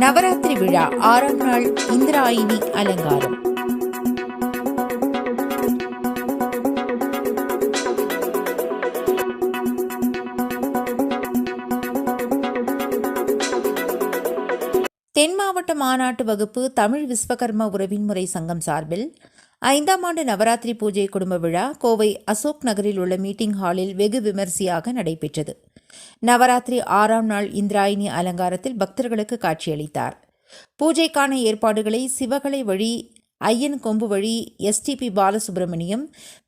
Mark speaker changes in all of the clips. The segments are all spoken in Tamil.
Speaker 1: நவராத்திரி விழா 6ஆம் நாள் இந்திராயினி அலங்காரம். தென் மாவட்ட மாநாட்டு வகுப்பு தமிழ் விஸ்வகர்ம உறவின் முறை சங்கம் சார்பில் 5ஆம் ஆண்டு நவராத்திரி பூஜை குடும்ப விழா கோவை அசோக் நகரில் உள்ள மீட்டிங் ஹாலில் வெகு விமரிசையாக நடைபெற்றது. நவராத்திரி 6ஆம் நாள் இந்திராயினி அலங்காரத்தில் பக்தர்களுக்கு காட்சியளித்தார். பூஜைக்கான ஏற்பாடுகளை சிவகலை வழி ஐயன் கொம்பு வழி SDP Balasubramaniam,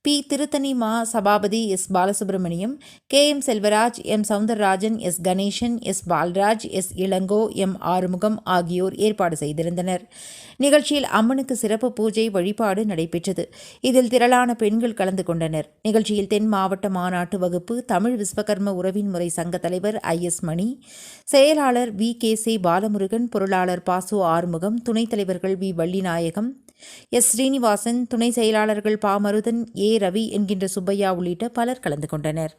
Speaker 1: P Tiruttani Ma Sabapathi S Balasubramaniam, KM Selvaraj, M Soundararajan, S Ganesan, S Palraj, S Elango, M Arumugam ஆகியோர் ஏற்பாடு செய்திருந்தனர். நிகழ்ச்சியில் அம்மனுக்கு சிறப்பு பூஜை வழிபாடு நடைபெற்றது. இதில் திரளான பெண்கள் கலந்து கொண்டனர். நிகழ்ச்சியில் தென் மாவட்ட மாநாட்டு வகுப்பு தமிழ் விஸ்வகர்ம உறவின் முறை சங்க தலைவர் IS மணி, செயலாளர் VKC பாலமுருகன், பொருளாளர் பாசு ஆறுமுகம், துணைத் தலைவர்கள் V வள்ளிநாயகம், S ஸ்ரீனிவாசன், துணை செயலாளர்கள் பா மருதன், A ரவி என்கின்ற சுப்பையா உள்ளிட்ட பலர் கலந்து கொண்டனர்.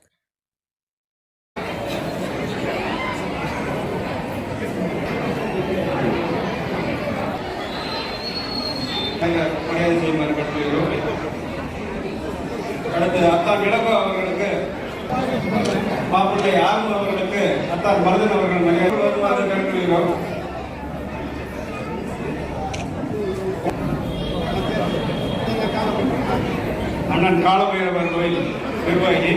Speaker 2: அடுத்து அத்தான் இளங்கோ அவர்களுக்கு, மாப்பிள்ளை ஆர்வம் அவர்களுக்கு அத்தான் மருதன் அவர்கள் மரியாதை கேட்டுள்ளோம். அண்ணன் காலபைரவர் கோயில் நிர்வாகி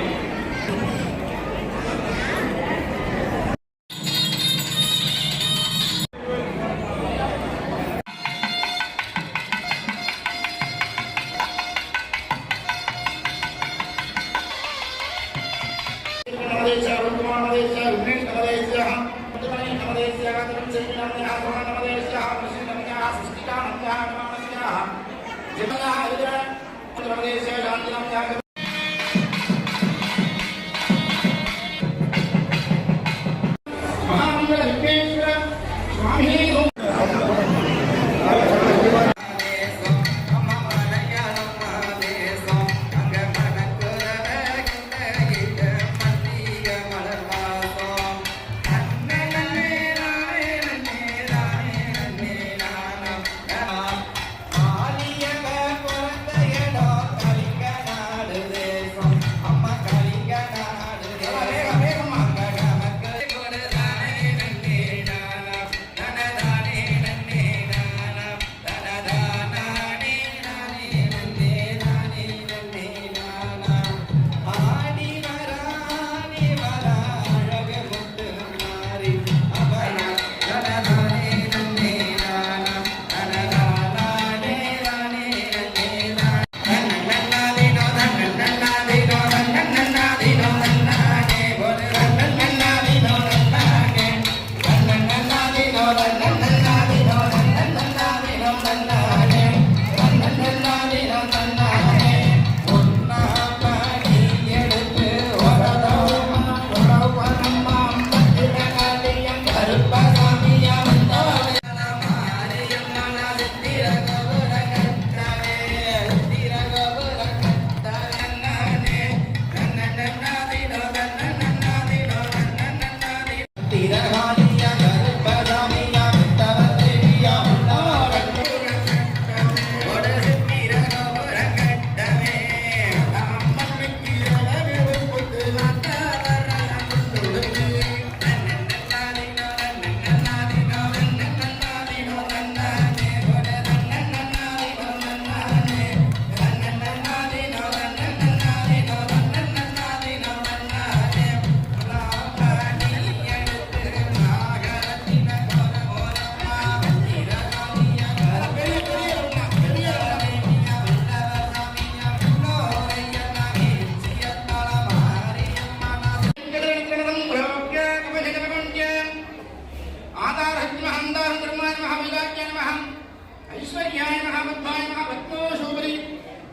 Speaker 2: ஐஸ்வர்யாய மகாபத்மாய மகாபத்மோஷோபரி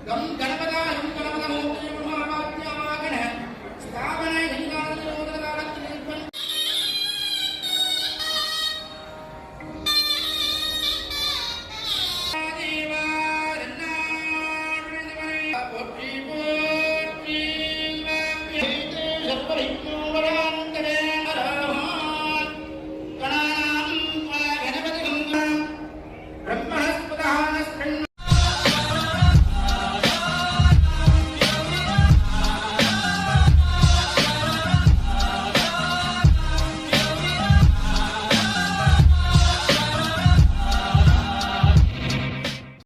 Speaker 2: கம் கணபதாயம் கணபதமூர்த்தியம் மகாபாத்யாமாகண ஸ்தாபன